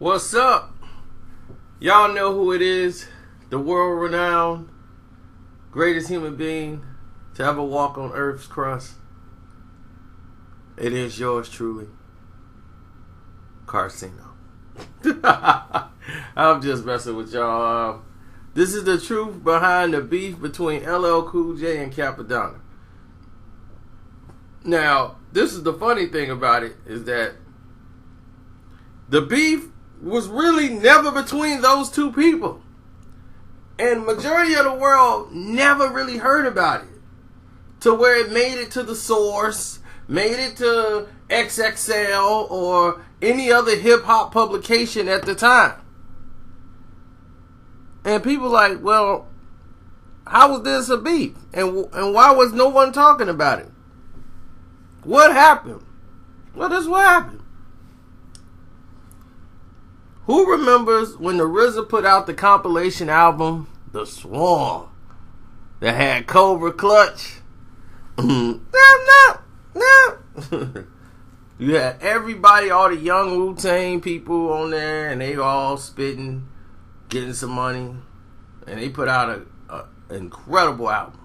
What's up? Y'all know who it is. The world-renowned, greatest human being to ever walk on Earth's crust. It is yours truly, Carcino. I'm just messing with y'all. This is the truth behind the beef between LL Cool J and Cappadonna. Now, this is the funny thing about it, is that the beef was really never between those two people. And majority of the world never really heard about it. To where it made it to The Source, made it to XXL, or any other hip-hop publication at the time. And people like, well, how was this a beef? And why was no one talking about it? What happened? Well, this is what happened. Who remembers when the RZA put out the compilation album, The Swarm, that had Cobra Clutch? No. You had everybody, all the young Wu-Tang people on there, and they all spitting, getting some money, and they put out an incredible album.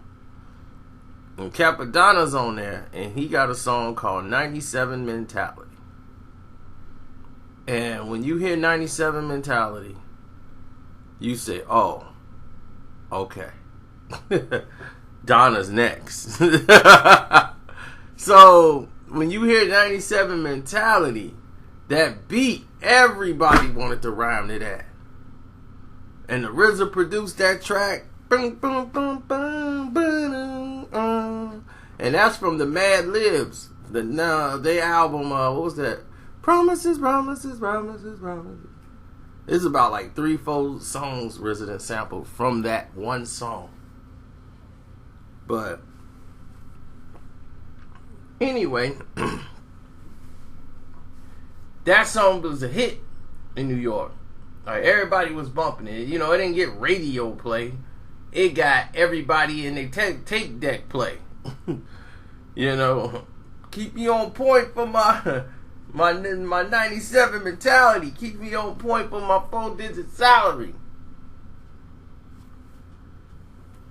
And Cappadonna's on there, and he got a song called 97 Mentality. And when you hear 97 Mentality, you say, oh, okay. Donna's next. So, when you hear 97 Mentality, that beat, everybody wanted to rhyme to that. And the RZA produced that track. And that's from the Mad Libs. Their album, what was that? Promises. It's about like 3-4 songs RZA sampled from that one song. But anyway, that song was a hit in New York. Like, everybody was bumping it. You know, it didn't get radio play. It got everybody in their tape deck play. You know, keep me on point for my 97 mentality. Keep me on point for my 4-digit salary.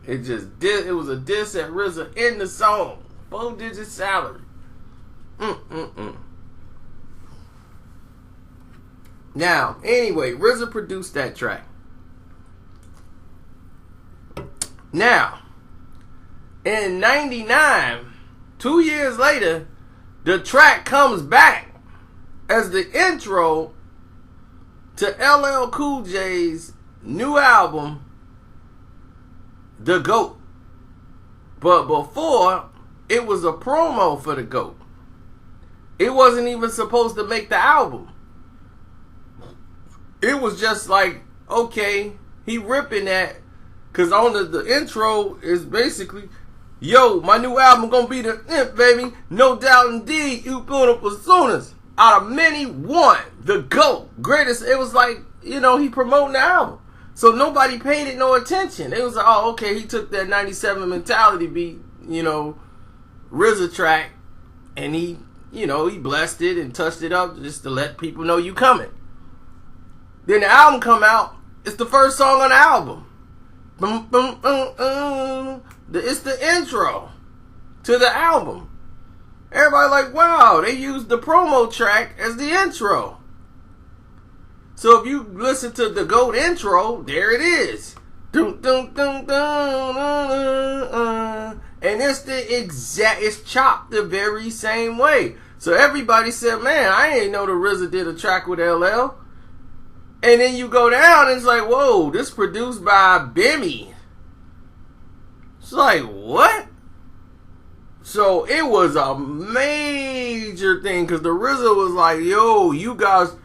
It was a diss at RZA in the song. 4-digit salary. Now, anyway, RZA produced that track. Now, in 99, 2 years later, the track comes back as the intro to LL Cool J's new album, The GOAT. But before, it was a promo for The GOAT. It wasn't even supposed to make the album. It was just like, okay, he ripping that, because on the intro is basically, yo, my new album gonna be the baby. No doubt indeed, you put up personas. Out of many, one. The GOAT. Greatest. It was like, you know, he promoting the album. So nobody paid it no attention. It was like, oh, okay, he took that 97 Mentality beat, you know, RZA track, and he, you know, he blessed it and touched it up just to let people know you coming. Then the album come out. It's the first song on the album. It's the intro to the album. Everybody like, wow, they used the promo track as the intro. So if you listen to the GOAT intro, there it is. And it's it's chopped the very same way. So everybody said, man, I ain't know the RZA did a track with LL. And then you go down and it's like, whoa, this produced by Bimmy. It's like, what? So it was a major thing, because the RZA was like, yo, you guys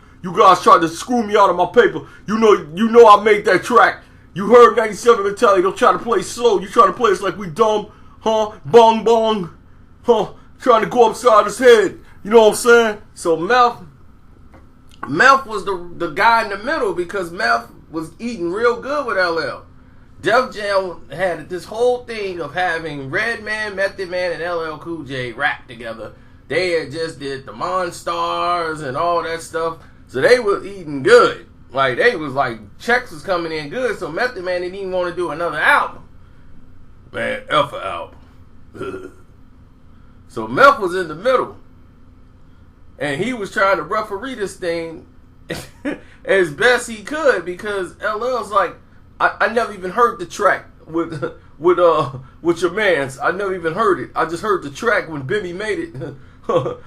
tried to screw me out of my paper. You know I made that track. You heard 97 Mentality. Don't try to play slow. You trying to play us like we dumb, huh? Bong bong, huh? Trying to go upside his head. You know what I'm saying? So Meth was the guy in the middle, because Meth was eating real good with LL. Def Jam had this whole thing of having Redman, Method Man, and LL Cool J rap together. They had just did the Monstars and all that stuff. So they was eating good. Like, they was like, checks was coming in good. So Method Man didn't even want to do another album. Man, F a album. So Meth was in the middle. And he was trying to referee this thing as best he could, because LL's like, I never even heard the track with your mans. I never even heard it. I just heard the track when Bimmy made it.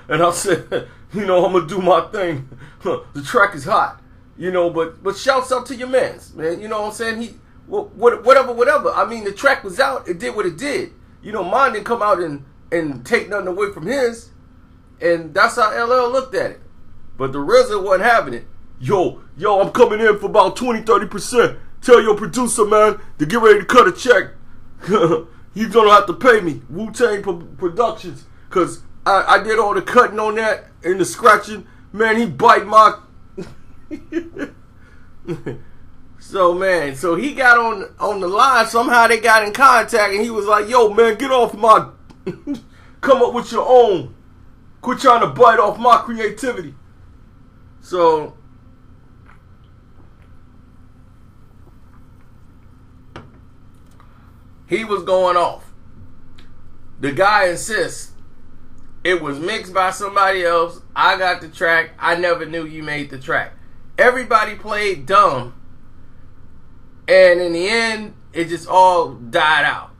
And I said, I'm gonna do my thing. The track is hot. But shouts out to your mans, man. You know what I'm saying? Whatever. I mean, the track was out. It did what it did. Mine didn't come out and take nothing away from his. And that's how LL looked at it. But the RZA wasn't having it. Yo, I'm coming in for about 20-30%. Tell your producer, man, to get ready to cut a check. He's gonna have to pay me. Wu-Tang Productions. Because I did all the cutting on that and the scratching. Man, he bite my... So he got on the line. Somehow they got in contact, and he was like, yo, man, get off my... Come up with your own. Quit trying to bite off my creativity. So... he was going off. The guy insists it was mixed by somebody else. I got the track. I never knew you made the track. Everybody played dumb. And in the end, it just all died out.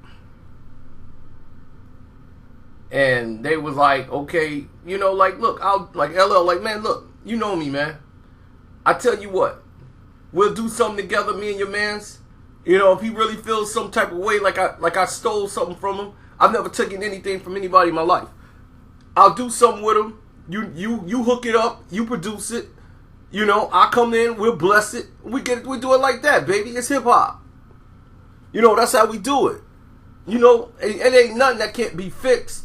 And they was like, okay, look, LL, man, look, you know me, man. I tell you what, we'll do something together, me and your mans. If he really feels some type of way, like I stole something from him. I've never taken anything from anybody in my life. I'll do something with him. You hook it up. You produce it. I come in. We'll bless it. We do it like that, baby. It's hip hop. That's how we do it. It ain't nothing that can't be fixed.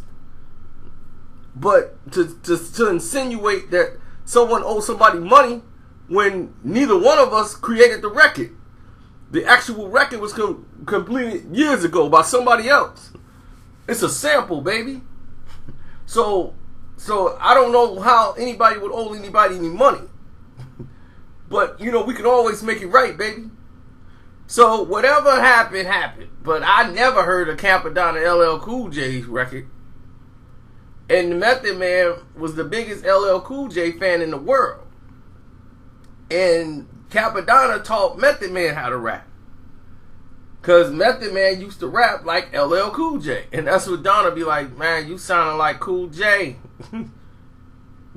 But to insinuate that someone owes somebody money when neither one of us created the record. The actual record was completed years ago by somebody else. It's a sample, baby. So I don't know how anybody would owe anybody any money. But, we can always make it right, baby. So whatever happened, happened. But I never heard of Cappadonna LL Cool J's record. And the Method Man was the biggest LL Cool J fan in the world. And Cappadonna taught Method Man how to rap. Because Method Man used to rap like LL Cool J. And that's what Donna be like, man, you sounding like Cool J.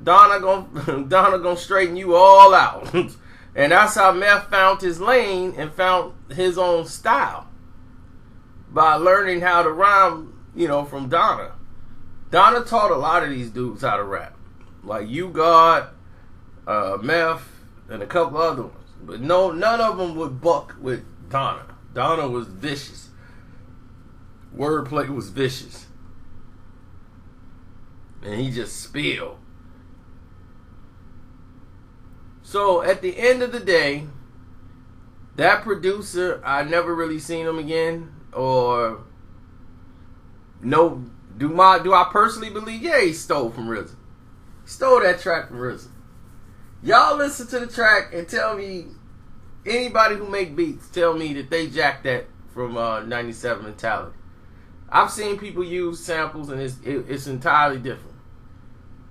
Donna gonna straighten you all out. And that's how Meth found his lane and found his own style. By learning how to rhyme, from Donna. Donna taught a lot of these dudes how to rap. Like U-God, Meth, and a couple other ones. But none of them would buck with Donna. Donna was vicious. Wordplay was vicious. And he just spilled. So at the end of the day, that producer, I never really seen him again. Or no, do I personally believe? Yeah, he stole from RZA. He stole that track from RZA. Y'all listen to the track and tell me, anybody who make beats, tell me that they jacked that from 97 Mentality. I've seen people use samples and it's entirely different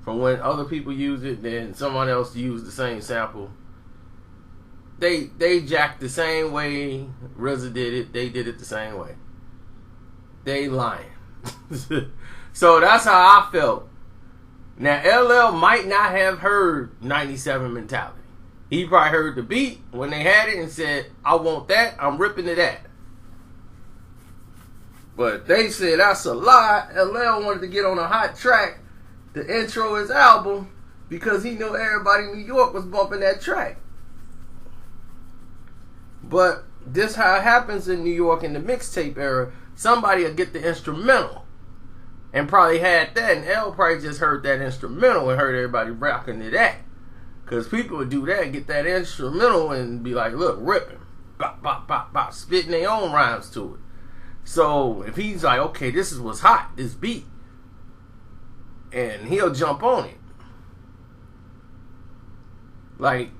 from when other people use it. Then someone else used the same sample. They jacked the same way RZA did it. They did it the same way. They lying. So that's how I felt. Now LL might not have heard 97 Mentality. He probably heard the beat when they had it and said, I want that, I'm ripping to that. But they said that's a lie. LL wanted to get on a hot track to intro his album because he knew everybody in New York was bumping that track. But this how it happens in New York in the mixtape era. Somebody will get the instrumental and probably had that, and L probably just heard that instrumental and heard everybody rocking to that. Because people would do that, get that instrumental and be like, look, ripping. Bop, bop, bop, bop, spitting their own rhymes to it. So if he's like, okay, this is what's hot, this beat. And he'll jump on it. Like,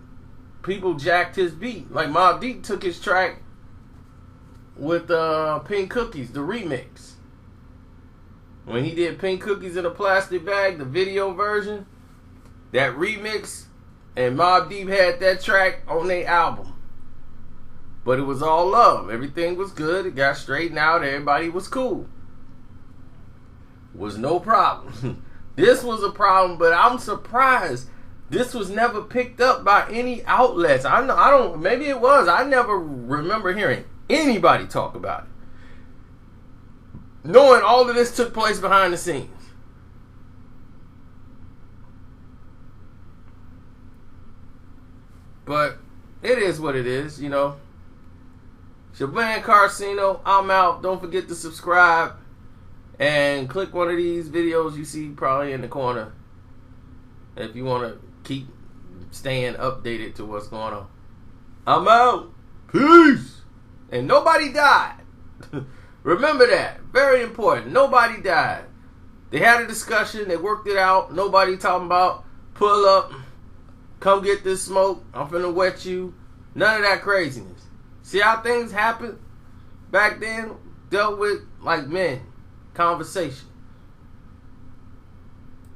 people jacked his beat. Like, Mobb Deep took his track with Pink Cookies, the remix. When he did Pink Cookies in a Plastic Bag, the video version, that remix, and Mobb Deep had that track on their album. But it was all love. Everything was good. It got straightened out. Everybody was cool. Was no problem. This was a problem, but I'm surprised this was never picked up by any outlets. I don't, maybe it was. I never remember hearing anybody talk about it. Knowing all of this took place behind the scenes. But it is what it is, you know. Shaban Carcino, I'm out. Don't forget to subscribe and click one of these videos you see probably in the corner if you want to keep staying updated to what's going on. I'm out. Peace. And nobody died. Remember that. Very important. Nobody died. They had a discussion. They worked it out. Nobody talking about pull up, come get this smoke, I'm finna wet you. None of that craziness. See how things happened back then? Dealt with like men. Conversation.